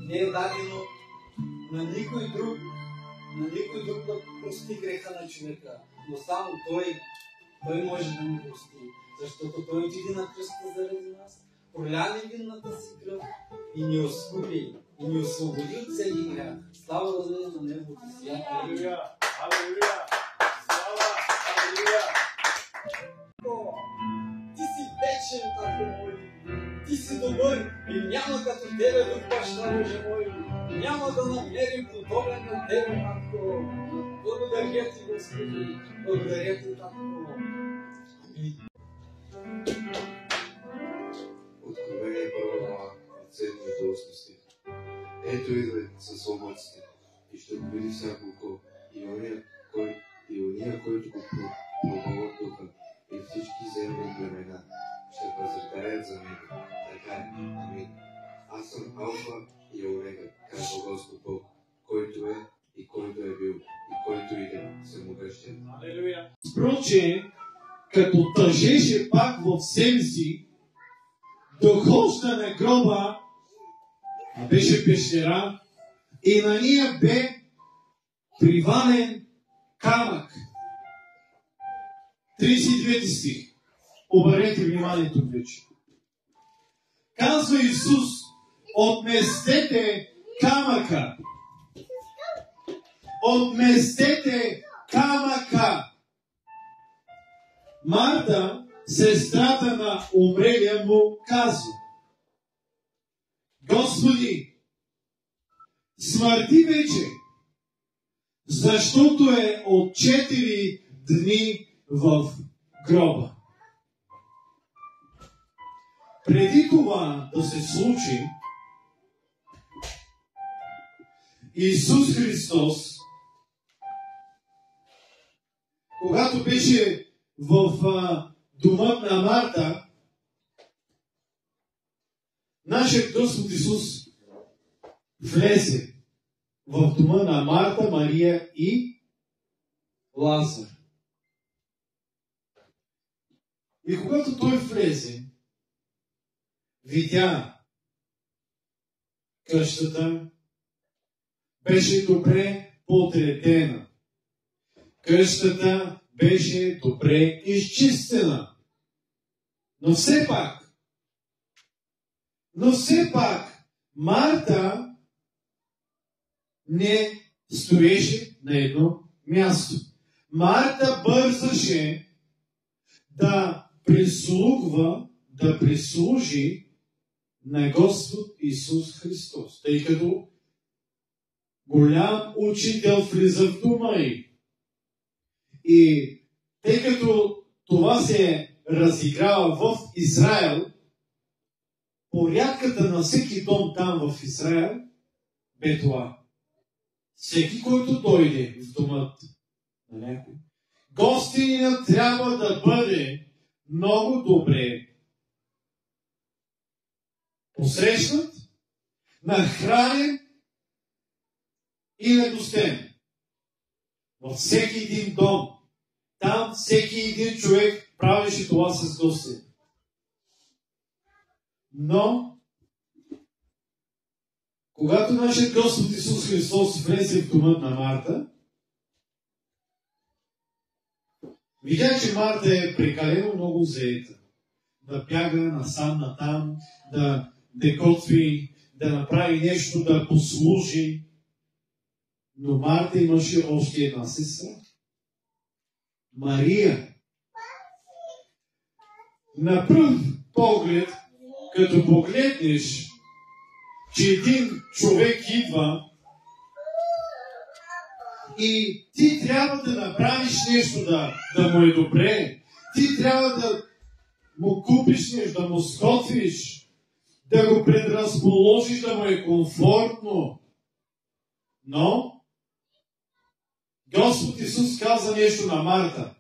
Не е дадено на никой друг да прости греха на човека, но само той може да ни прости, защото той отиде на кръста заради нас, проля невинната си кръв и ни изкупи, и ни освободи от всеки грях. Слава да бъде на Неговото свято. Алелуя! Алелуя! Слава! Алелуя! Ти си вечен, Татко мой, ти си добър и няма като Тебе, Дух Баща Боже мой, няма да намерим подобен на Тебе, Татко. Благодаря Ти, Господи, благодаря Ти, Татко. Амин. Откровение 1 глава, от 7 до 8 стих. Ето идва с облаците и ще го види всяко око, и ония, които го пробуват духа, и всички земни племена ще възрекаят за него. Така е. Амин. Аз съм Алфа и Омега, казва Господ Бог, който е и който е бил, и който иде, всемогъщен. Алелуя! Впрочем, като тъжеше пак в себе си, дохожда на гроба, беше пещера, и на нея бе привален камък. 39 стих. Обърнете внимание тук вече. Казва Исус, отместете камъка. Отместете камъка. Марта, сестрата на умрелия му, казва: Господи, смърти вече, защото е от 4 дни в гроба. Преди това да се случи, Исус Христос, когато беше в дома на Марта, нашият Господ Исус влезе в дома на Марта, Мария и Лазар. И когато той влезе, видя къщата беше добре подредена. Къщата беше добре изчистена. Но все пак, Марта не стоеше на едно място. Марта бързаше да прислужи на Господ Исус Христос, тъй като голям учител влиза в дома й. И тъй като това се разиграва в Израел, порядката на всеки дом там в Израел бе това. Всеки, който дойде в домът на някой, гостинина трябва да бъде много добре посрещнат, нахранен и недостен. Във всеки един дом, там всеки един човек правеше това с гостин. Но, когато нашият Господ Исус Христос влезе в домът на Марта, видя, че Марта е прекалено много заета. Да бяга насам натам, да готви, да направи нещо, да послужи. Но Марта имаше още една сестра. Мария. На пръв поглед, като погледнеш, че един човек идва и ти трябва да направиш нещо, да му е добре. Ти трябва да му купиш нещо, да му сготвиш, да го предразположиш, да му е комфортно. Но Господ Исус каза нещо на Марта.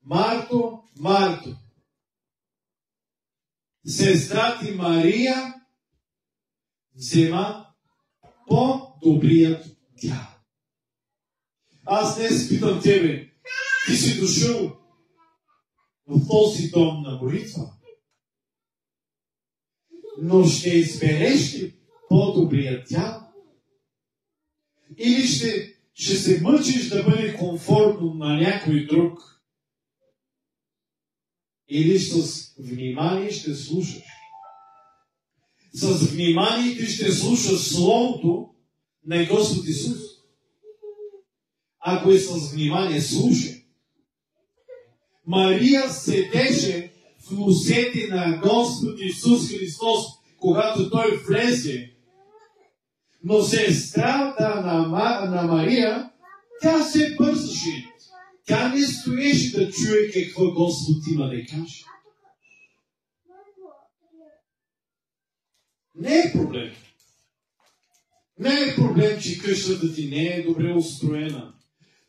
Марто, Марто, сестра ти Мария взема по-добрият дял. Аз днес питам тебе, ти си дошъл в този дом на молитва. Но ще избереш ли по-добрия дял? Или ще се мъчиш да бъде комфортно на някой друг? Или с внимание ще слушаш? С внимание ти ще слушаш Словото на Господ Исус. Ако е с внимание, слушай. Мария седеше в носете на Господ Исус Христос, когато Той влезе. Но сестрата на Мария, тя се бързаше. Тя не стоеше да чуе какво Господ има да каже. Не е проблем. Не е проблем, че къщата ти не е добре устроена.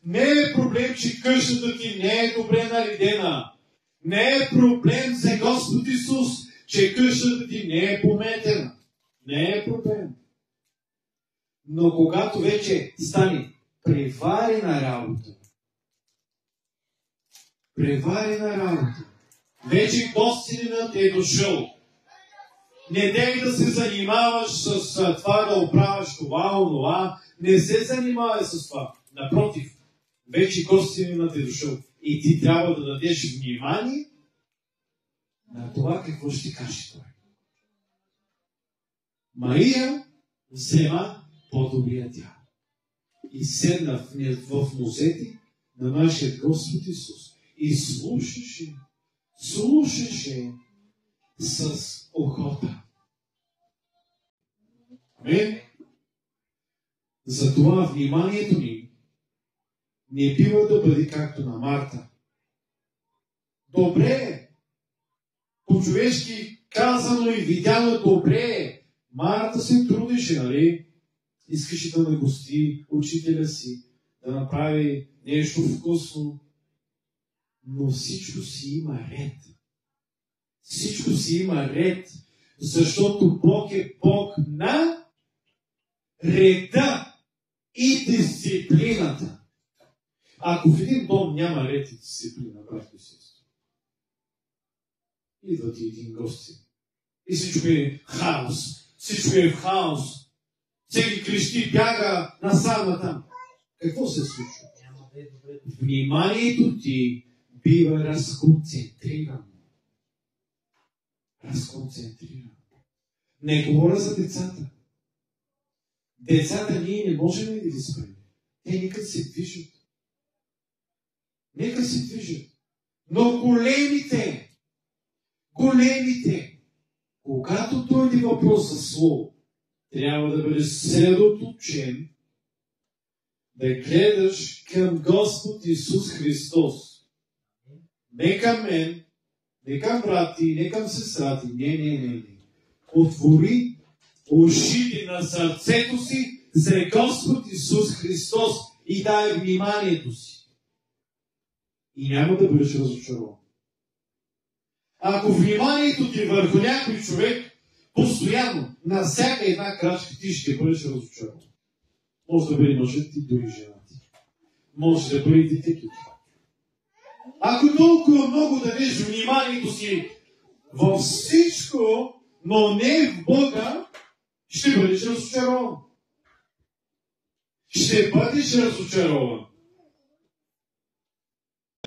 Не е проблем, че къщата ти не е добре наредена. Не е проблем за Господ Исус, че къщата ти не е пометена. Не е проблем. Но когато вече стане преварена работа, вече гостининът е дошъл. Не дей да се занимаваш с това, да оправяш това, онова. Не се занимавай с това. Напротив, вече гостининът е дошъл. И ти трябва да дадеш внимание на това какво ще каже той. Мария взема по-добрия дял и седна в нозете на нашия Господ Исус и слушаше с охота. Амин. Затова вниманието ни не бива да бъде както на Марта. Добре, по-човешки казано и видяно добре. Марта се трудеше, нали? Искаше да нагости учителя си, да направи нещо вкусно. Но всичко си има ред. Всичко си има ред, защото Бог е Бог на реда и дисциплината. Ако в един дом няма ред и дисциплина, брат и сестра, идва ти един гости и всичко е хаос. Всичко е в хаос. Всеки крещи, бяга насам натам. Какво се случва? Вниманието ти бива разконцентрирано. Не говоря за децата. Децата ние не можем да ги спрем. Те нека се движат. Но големите, когато дойде въпрос за слово, трябва да бъдеш средоточен, да гледаш към Господ Исус Христос. Не към мен, не към брати, не към сестрати. Не. Отвори ушите на сърцето си за Господ Исус Христос и дай вниманието си. И няма да бъдеш разочарован. Ако вниманието ти върху някой човек, постоянно, на всяка една крачка ти ще бъдеш разочарован. Може да бъде мъжът ти, дори жена ти. Може да бъде детето ти. Ако толкова много дадеш вниманието си във всичко, но не в Бога, ще бъдеш разочарован.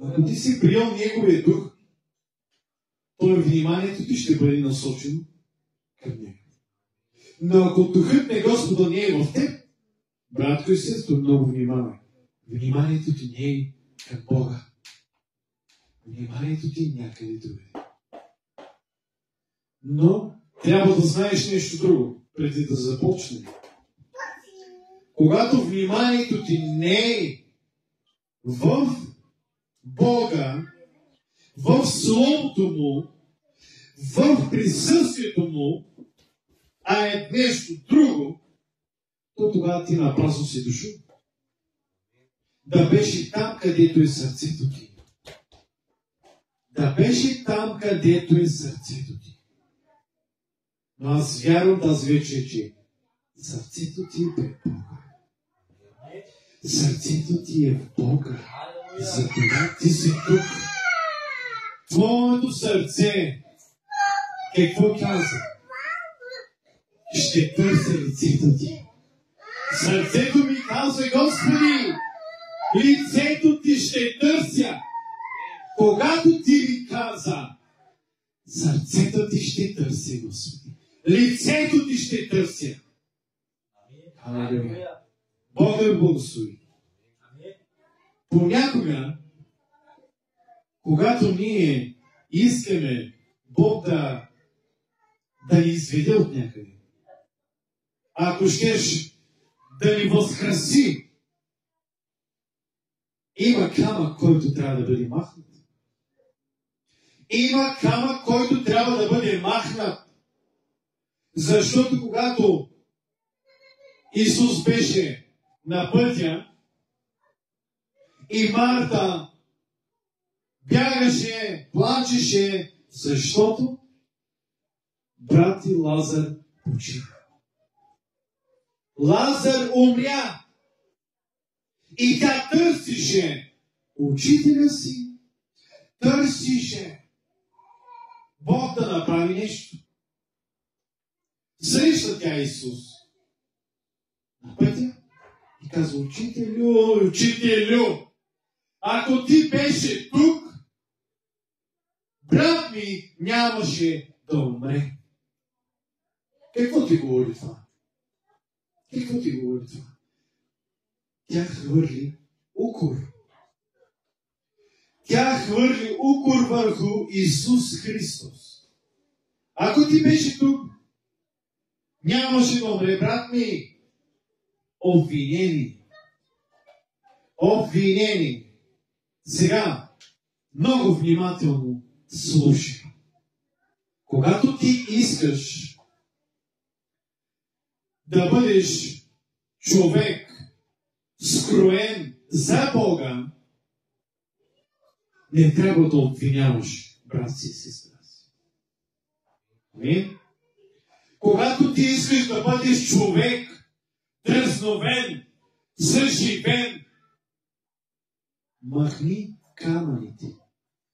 Ако ти си приел Неговия дух, то вниманието ти ще бъде насочено към Него. Но ако духът на Господа не е в теб, братко и сестро, много внимавай. Вниманието ти не е към Бога. Вниманието ти е някъде другаде. Но трябва да знаеш нещо друго, преди да започнем. Когато вниманието ти не е в Бога, в Словото Му, в присъствието Му, а е нещо друго, то тогава ти напразно си дошъл. Да беше там, където е сърцето ти. Но аз вярвам тази вечер, че сърцето ти е пред Бога. Сърцето ти е в Бога. Затова ти си тук. Твоето сърце, какво каза? ще търся лицето ти. Сърцето ми казва, Господи, лицето ти ще търся. Когато ти ми каза, сърцето ти ще търся, Господи. Лицето ти ще търся. Алелуя. Бог да благослови. Понякога, когато ние искаме Бог да ни изведе от някъде, ако щеш да ни възкраси, има камък, който трябва да бъде махнат. Има камък, който трябва да бъде махнат. Защото когато Исус беше на пътя и Марта бягаше, плачеше, защото брат и Лазар почина. Лазар умря и тя търсише учителя си, търсише Бог да направи нещо. Среща тя Исус на пътя и казва, учителю, ако ти беше тук, брат ми нямаше да умре. Какво ти говори това? Какво ти говори това? Тя хвърли укор. Тя хвърли укор върху Исус Христос. Ако ти беше тук, нямаше да умре, брат ми. Обвинени. Обвинени. Сега, много внимателно слушай. Когато ти искаш да бъдеш човек, скроен за Бога, не трябва да обвиняваш брат си и сестра си. Амин? Когато ти искаш да бъдеш човек, дразновен, съживен, махни камъните.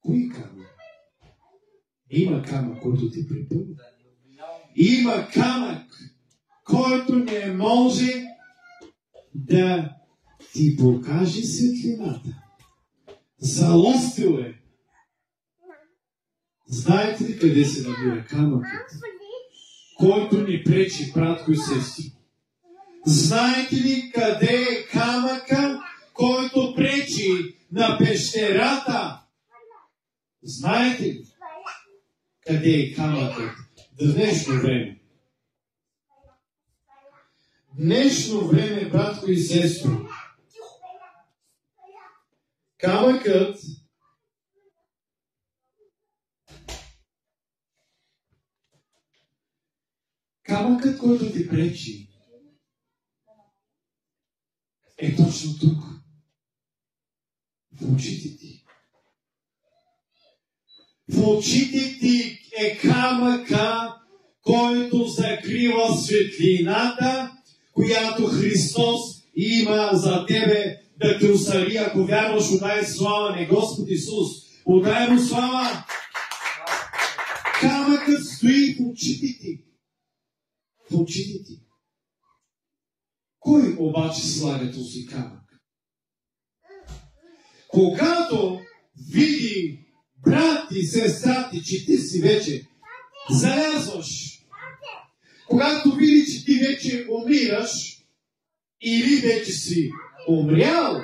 Кои камъни? Има камък, който ти припълва. Има камък, който не може да ти покаже светлината. Залостил е. Знаете ли къде се намира камъкът, който ни пречи, братко и сестри? Знаете ли къде е камъка, който пречи на пещерата? Знаете ли къде е камъкът в днешно време? Днешно време, братко и сестро, камъкът който ти пречи, е точно тук, в очите ти. В очите ти е камъка, който закрива светлината, която Христос има за тебе да те усари, ако вярваш, отдай слава на Господ Исус. Отдай му слава. Камъкът стои в очите ти. В очите ти. Кой обаче слага този камък? Когато види брат и сестра ти, че ти си вече залязваш, когато види, че ти вече умираш, или вече си умрял,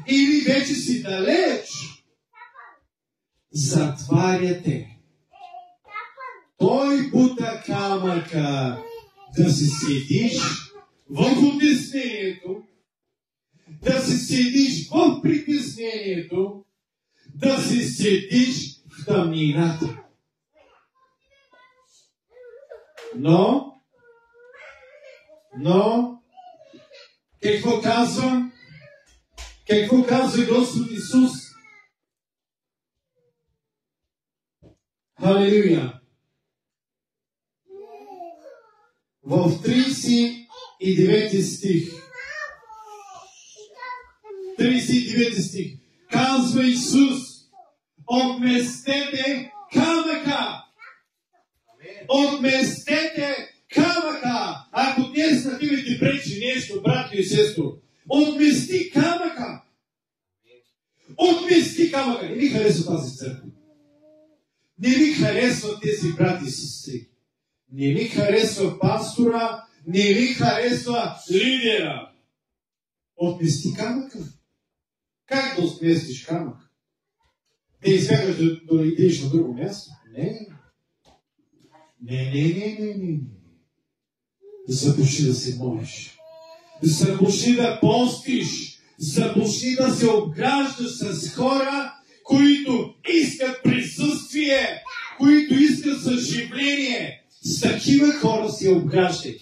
или вече си далеч, затваряте. Той бута камъка да си седиш в обяснението, да си седиш в притеснението, да си седиш в тъмнината. Но, какво казва? Какво казва Господ Исус? Халелуя! В 39 стих. 39 стих. Казва Исус, отместете камъка. Отместете камъка! Ако днес на тебе ти пречи нещо, брат и сестро, отмести камъка! Отмести камъка! Не ми харесва тази църква. Не ми харесват тези брати и сестри. Не ми харесва пастора, не ми харесва лидера. Отмести камъка. Как да отместиш камък? Да избягаш да идеш на друго място? Не. Не. Започни да се молиш. Започни да постиш. Започни да се обграждаш с хора, които искат присъствие, които искат съживление. С такива хора се обграждай.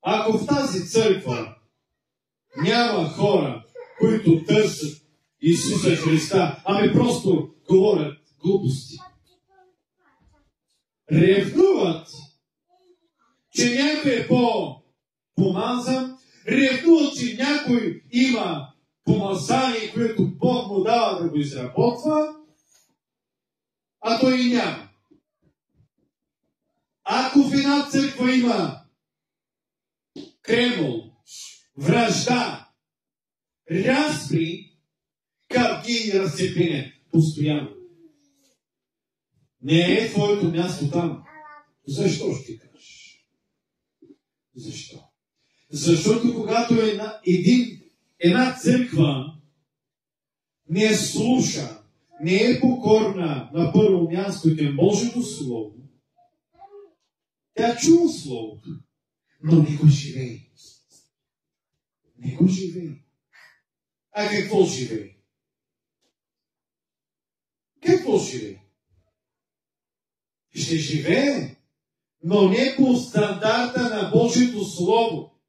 Ако в тази църква няма хора, които търсят Исуса Христа, ами просто говорят глупости. Ревнуват, че някой е по-помазан, ревнуват, че някой има помазание, което Бог му дава да го изработва, а той и няма. Ако в една църква има кремъл, вражда, разпри, капки и разцепление постоянно. Не е твоето място там. Защо ще кажеш? Защо? Защото когато една църква не слуша, не е покорна на първо място към Божието Слово, тя чува Словото, но не го живее. Не го живее. А какво живее? Какво живее? Ще живее, но не по стандарта на Божието Слово.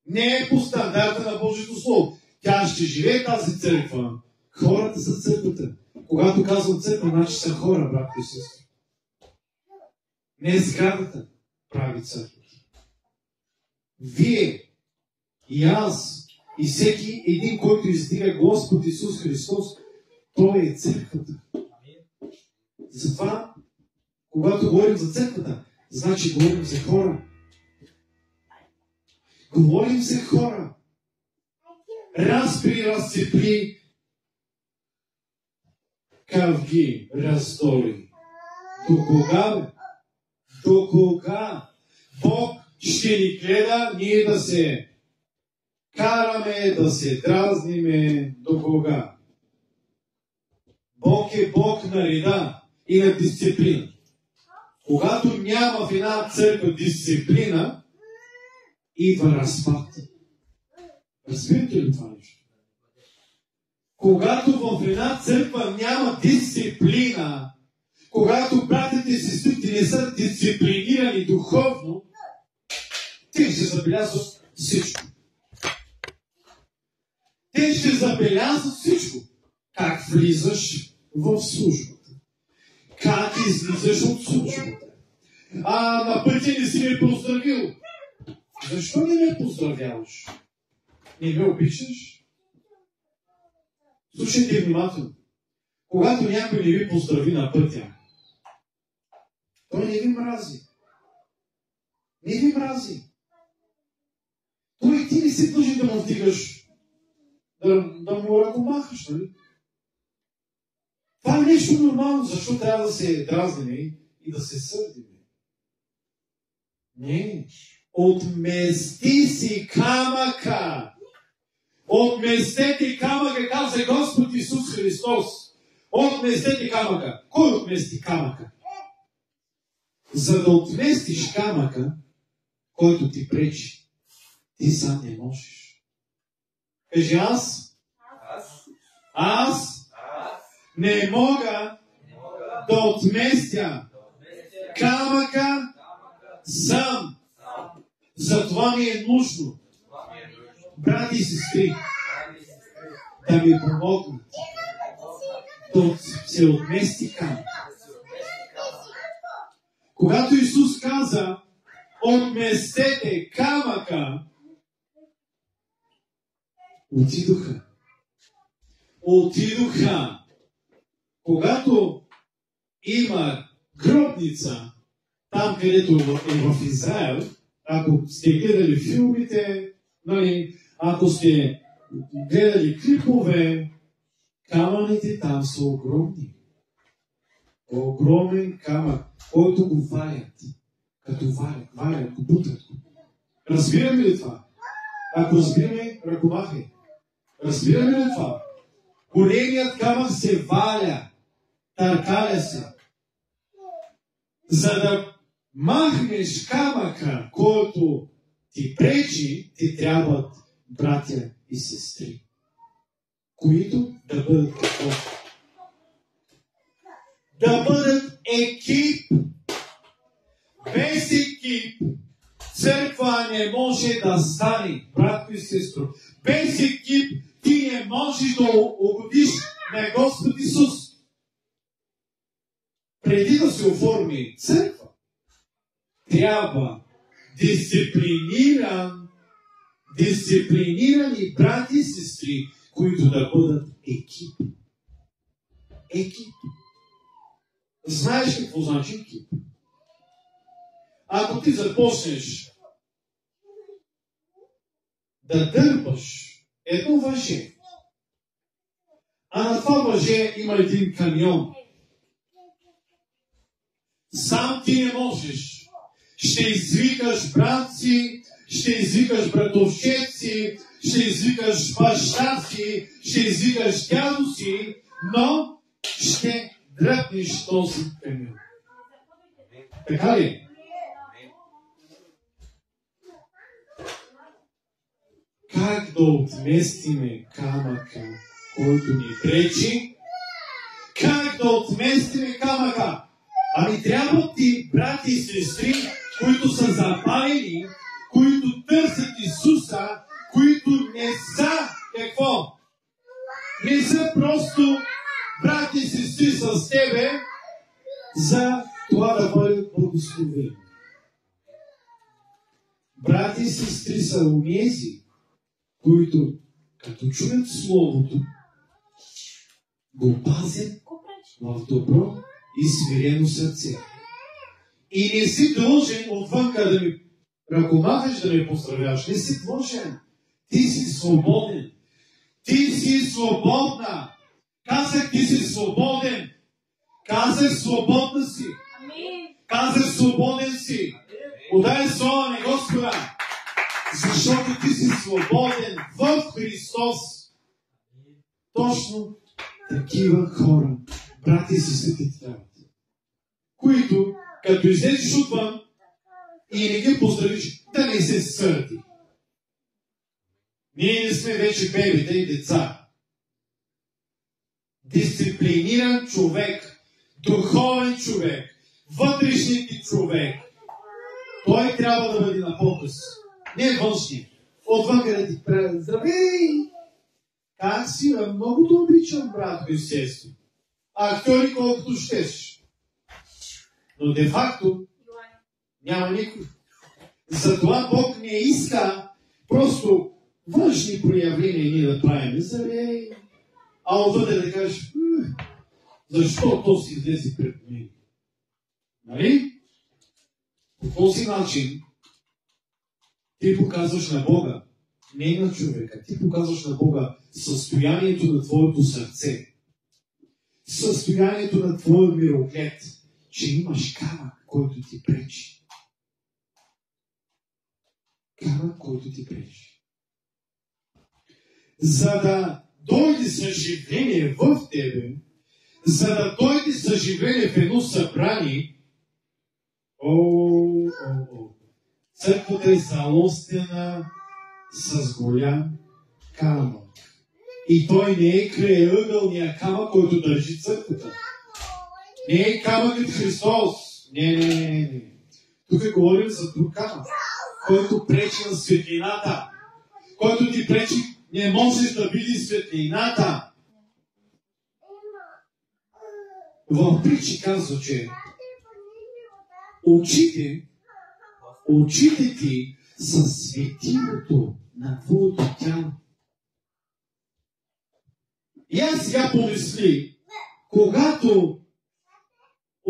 Не е по стандарта на Божието Слово. Тя ще живее тази църква. Хората са църквата. Когато казвам църква, значи са хора, брат и сестри. Не е сградата прави църквата. Вие и аз и всеки един, който издига Господ Исус Христос, Той е църквата. Затова, когато говорим за църквата, значи говорим за хора. Говорим за хора. Разпри, разцепли, кавги, раздори. До кога, бе? До кога? Бог ще ни гледа ние да се караме, да се дразниме. До кога? Бог е Бог на реда и на дисциплина. Когато няма в една църква дисциплина, идва разпад. Разбирате ли това нещо? Когато в една църква няма дисциплина, когато братите и сестрите не са дисциплинирани духовно, те ще забелязват всичко. Те ще забелязват всичко. Как влизаш в службата. Как излизаш от службата. На пътя не си ме поздравил. Защо не ме поздравяваш? Не ме обичаш? Слушайте внимателно. Когато някой не ви поздрави на пътя, той не ви мрази. Не ви мрази. Той ти не си дължи да му вдигаш, да му ръкомахаш, нали? Това е нещо нормално, защо трябва да се дразним и да се сърдим. Не. Отмести си камъка. Отместете камъка, каза Господ Исус Христос. Отместете камъка. Кой отмести камъка? За да отместиш камъка, който ти пречи, ти сам не можеш. Кажи аз не мога да отместя камъка сам. Затова ми е нужно, брати и сестри, да ми помогнат да се отмести камък. Когато Исус каза, отместете камъка, отидоха. Когато има гробница, там, където е в Израел, ако сте гледали филмите, нали, ако сте гледали клипове, камъните там са огромни. Огромен камък, който го валят. Като валят, го бутат. Разбираме ли това? Ако разбираме, ръкомахай. Разбираме ли това? Големият камък се валя, търкаля се. За да махнеш камъка, който ти пречи, ти трябват братя и сестри, които да бъдат какво? Да бъдат екип. Без екип църква не може да стане, братко и сестро. Без екип ти не можеш да угодиш на Господ Исус. Преди да се оформи църква, трябва дисциплинирани брати и сестри, които да бъдат екип. Екип. Знаеш какво значи екип? Ако ти започнеш да дърпаш едно въже, а на това въже има един камион, сам ти не можеш. Ще извикаш брат си, ще извикаш братовчет-си, ще извикаш баща си, ще извикаш дядо си, но ще дръпнеш този камион. Така ли? Как да отместиме камъка, който ни пречи? Как да отместиме камъка? Ами трябва ти, брати и сестри, които са запалени, които търсят Исуса, които не са, какво? Не са просто брати и сестри с тебе, за това да бъдат благословени. Брати и сестри са онези, които като чуят Словото, го пазят в добро и смирено сърце. И не си дължен отвънка да ми ръкомахаш, да ме поздравяваш. Не си длъжен. Ти си свободен. Ти си свободна. Казах, ти си свободен. Казах, свободна си. Казах, свободен си. Отдай слава на Господа. Защото ти си свободен в Христос. Точно такива хора, брати и сестри, ти трябват. Които, като излезеш отвън и не ги поздравиш, да не се сърди. Ние не сме вече бебите и деца. Дисциплиниран човек, духовен човек, вътрешен ти човек, той трябва да бъде на показ. Не външни. Отвън да ти правят здравей! Как си? Много да обичам, братко и сестро. Актьори колкото щеш. Но де-факто няма никой. Затова Бог не иска просто външни проявления ние да правим. Здравей! А отвън да кажеш, защо то си излезе пред мен? Нали? По този начин ти показваш на Бога, не на човека, ти показваш на Бога състоянието на твоето сърце, състоянието на твоя мироглед, че имаш камък, който ти пречи. Камък, който ти пречи. За да дойде съживление в тебе, за да дойде съживление в едно събрание, църквата е залостена с голям камък. И той не е краеъгълния камък, който държи църквата. Не е камъкът Христос. Не. Тук говорим за друг камък, който пречи на светлината. Който ти пречи, не можеш да видиш светлината. В притчи казва, че очите ти са светилото на твоето тяло. И аз сега помисли, когато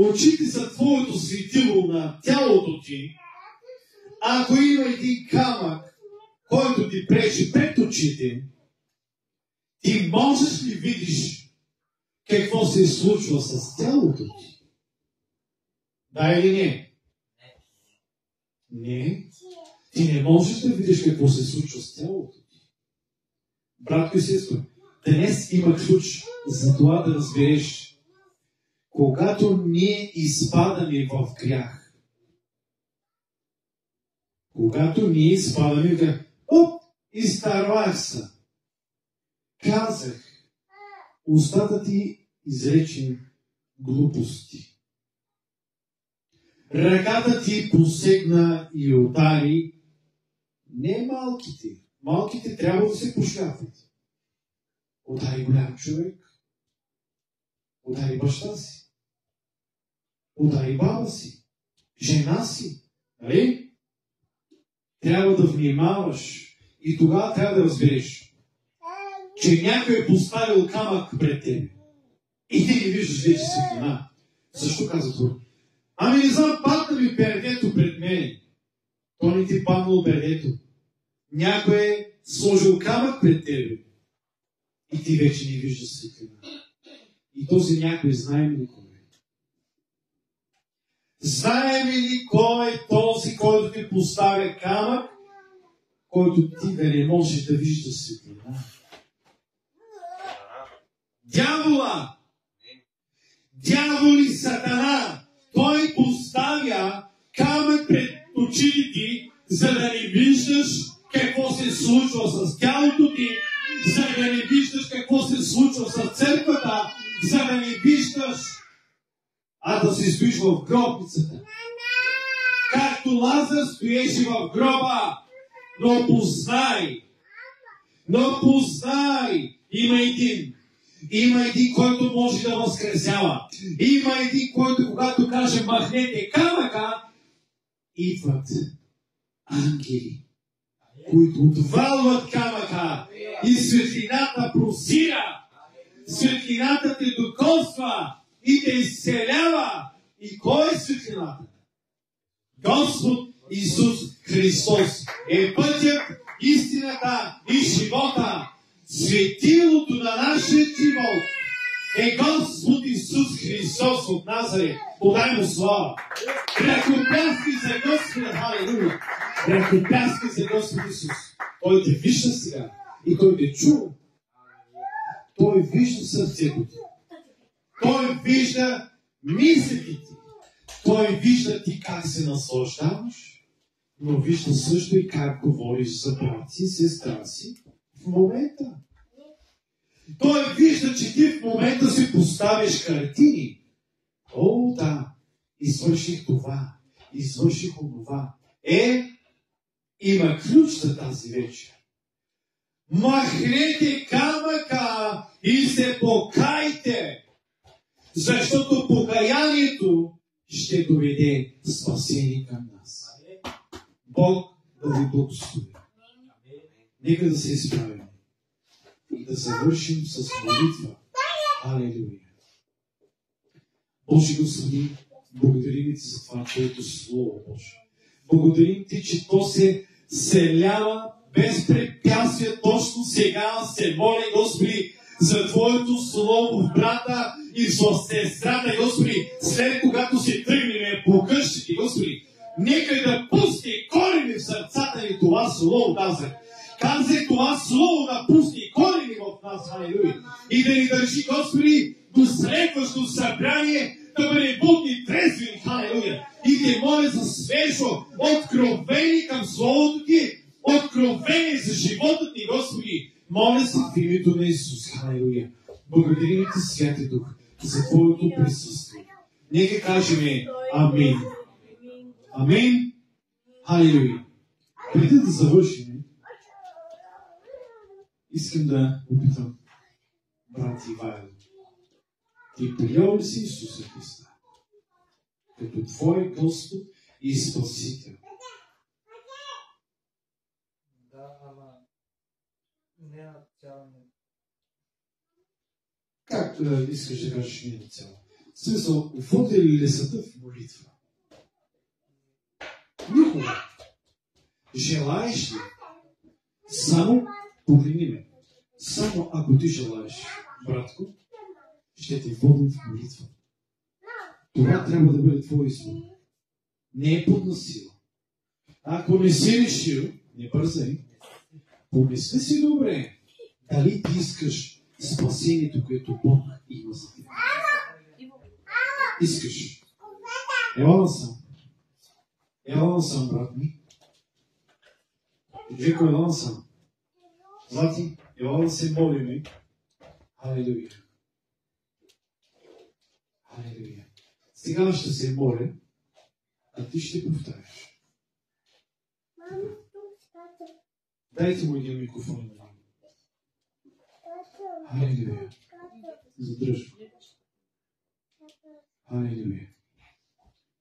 очите са твоето светило на тялото ти. Ако има един камък, който ти пречи пред очите, ти можеш ли видиш какво се случва с тялото ти? Да или не? Не. Ти не можеш да видиш какво се случва с тялото ти. Братко и сестро, днес има ключ за това да разбереш. Когато ние изпадаме в грях, изтървах се. Казах, устата ти изрече глупости. Ръката ти посегна и удари не малките. Малките трябва да се пошляпват. Удари голям човек. Удари баща си. Удари баба си. Жена си. Нали? Трябва да внимаваш. И тогава трябва да разбереш, че някой е поставил камък пред тебе. И ти не виждаш вече светлина. Защо казва това? Ами не знам, падна ми пердето пред мен. То не ти паднало пердето. Някой е сложил камък пред тебе. И ти вече не виждаш светлина. И този някой знаем ли кой е? Знаем ли кой е този, който ти поставя камък, който ти да не можеш да виждаш светлина? Дявола! Дявол и Сатана! Той поставя камък пред очите ти, за да не виждаш какво се случва с тялото ти, за да не виждаш какво се случва с църквата, за да не виждаш, а да се стоиш в гробницата. Както Лазар стоеше в гроба, но познай, има един, който може да възкресява. Има един, който когато каже махнете камъка, идват ангели, които отвалват камъка и светлината прозира. Светлината те докосва и те изцелява. И кой е светлината? Господ Исус Христос е пътят, истината и живота. Светилото на нашия живот е Господ Исус Христос от Назарет. Подай му слава. Ръкопляскай за Господа, халелуя. Ръкопляскай за Господ Исус. Той те вижда сега и Той те чува. Той вижда сърцето ти. Той вижда мислите ти. Той вижда ти как се наслаждаваш, но вижда също и как говориш за брат си, сестра си в момента. Той вижда, че ти в момента си поставиш картини. О, да, извърших това, извърших онова. Има ключ за тази вечер. Махнете камъка и се покайте, защото покаянието ще доведе спасение към нас. Бог да ви благослови. Нека да се изправим и да завършим с молитва. Алелуя. Боже Господи, благодарим Ти за това Твоето Слово, Боже. Благодарим Ти, че то се селява без препятствия. Точно сега се моля, Господи, за Твоето Слово в брата и в сестрата, Господи, след когато се тръгнем по къщите, Господи, нека да пусти корени в сърцата ни това Слово, казах това Слово да пусти корени в нас, алелуя, и да ни държи, Господи, до следващото събрание, да бъде будни, трезви, алелуя, и те моля за свежо откровение към Словото Ти, откровение за живота Ти, Господи. Моля се в името на Исус. Халелуя. Благодарим Ти, Святи Дух, за Твоето присъствие. Нека кажем Амин. Амин. Халелуя. Преди да завършим, искам да попитам брат Ивайло. Ти приел ли си Исуса Христа като Твой Господ и Спасител? Да, ама не на цяло. Както искаш да кажеш не на цяло. Смисъл, водили ли са те в молитва? Никога. Желаеш ли? Само погледни ме. Само ако ти желаеш, братко, ще те водим в молитва. Това трябва да бъде твой избор. Не е под насила. Ако не си решил, не бързай. Помисли си добре, дали ти искаш спасението, което Бог има за теб. Искаш. Ела насам. Ела насам, брат ми. Вико, ела насам. Злати, ела да се молим. Халелуя. Халелуя. Сега ще се моля, а ти ще повтаряш. Дайте му един микрофон. Халелуя. Задръж. Халелуя.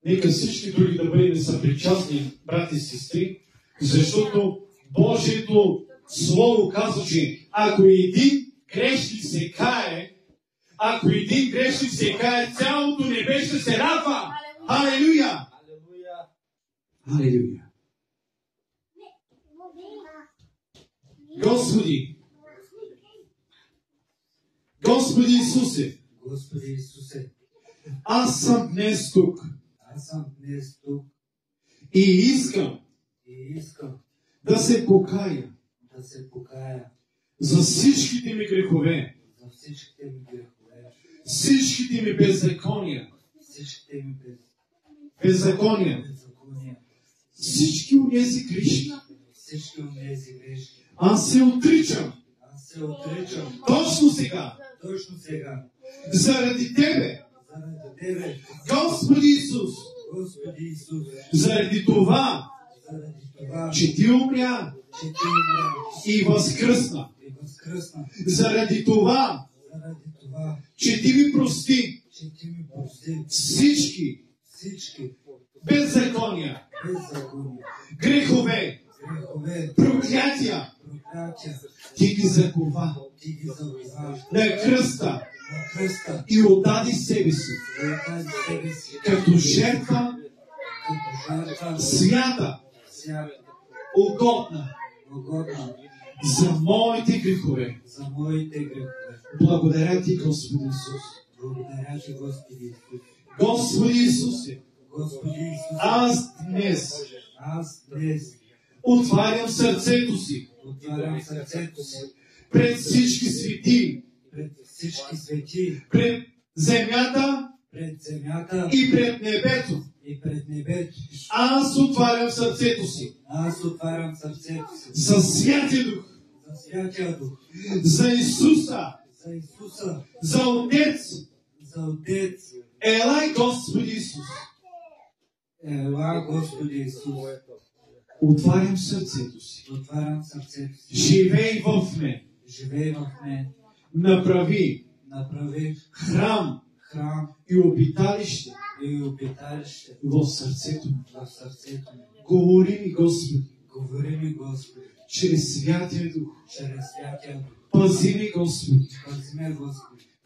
Нека всички други да бъдем съпричастни, брати и сестри, защото Божието Слово казва, че ако един грешник се кае, цялото небе ще се радва. Халелуя! Халелуя! Господи Исусе, аз съм днес тук и искам да се покая за всичките ми грехове, всичките ми беззакония, всички онези грешки. Аз се отричам. Точно сега. Заради Тебе. Господи Исус. Заради това, че Ти умря и възкръсна. Заради това, че Ти ми прости всички беззакония, грехове, проклятия. Ти ги закова на кръста и отдади себе си като жертва свята, угодна за моите грехове. Благодаря Ти, Господи Исус. Господи Исусе, аз днес отварям сърцето си пред всички свети, пред земята и пред небето. Аз отварям сърцето си за Святия Дух, за Исуса, за Отец. Елай, Господи Исус. Отварям сърцето си. Живей в мен. Направи храм и обиталище в сърцето ми. Говори ми, Господи, чрез Святия Дух. Пази ми, Господи.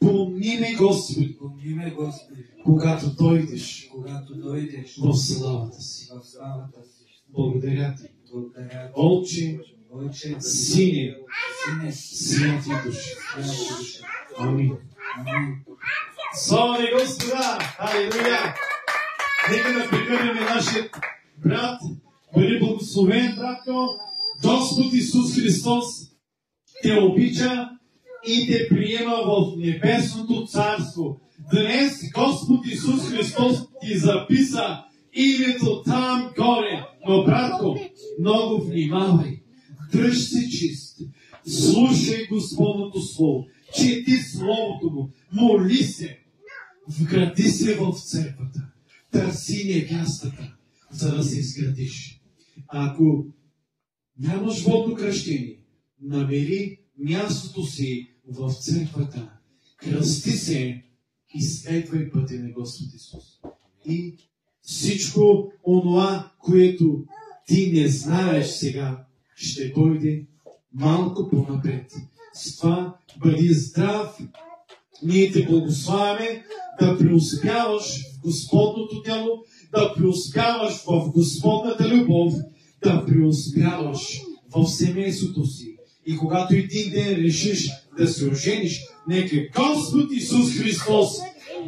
Помни ме, Господи, когато дойдеш в славата си. Благодаря Ти, Отче, Сине, Святи Души. Амин. Слава на Господа! Халелуя! Нека да прикърнем нашия брат, бъде благословен, братко. Господ Исус Христос те обича и те приема в небесното царство. Днес Господ Исус Христос ти записа името там горе. Но, братко, много внимавай. Дръж се чист. Слушай Господното Слово. Чети Словото Му. Моли се. Вгради се в църквата. Търси невястата, за да се изградиш. Ако нямаш водно кръщение, намери мястото си в църквата. Кръсти се и следвай пътя на Господ Исус. И всичко онова, което ти не знаеш сега, ще дойде малко по-напред. С това бъди здрав Ние те благославяме да преуспяваш в Господното дело, да преуспяваш в Господната любов, да преуспяваш в семейството си. И когато един ден решиш да се ожениш, нека Господ Исус Христос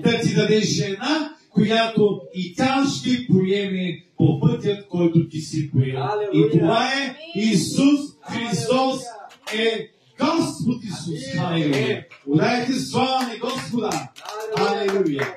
да ти даде жена, която и тя ще поеме по пътят, който ти си поел. И това е Исус Христос е Господ Исус. Халелуя! Удайте слава на Господа! Халелуя!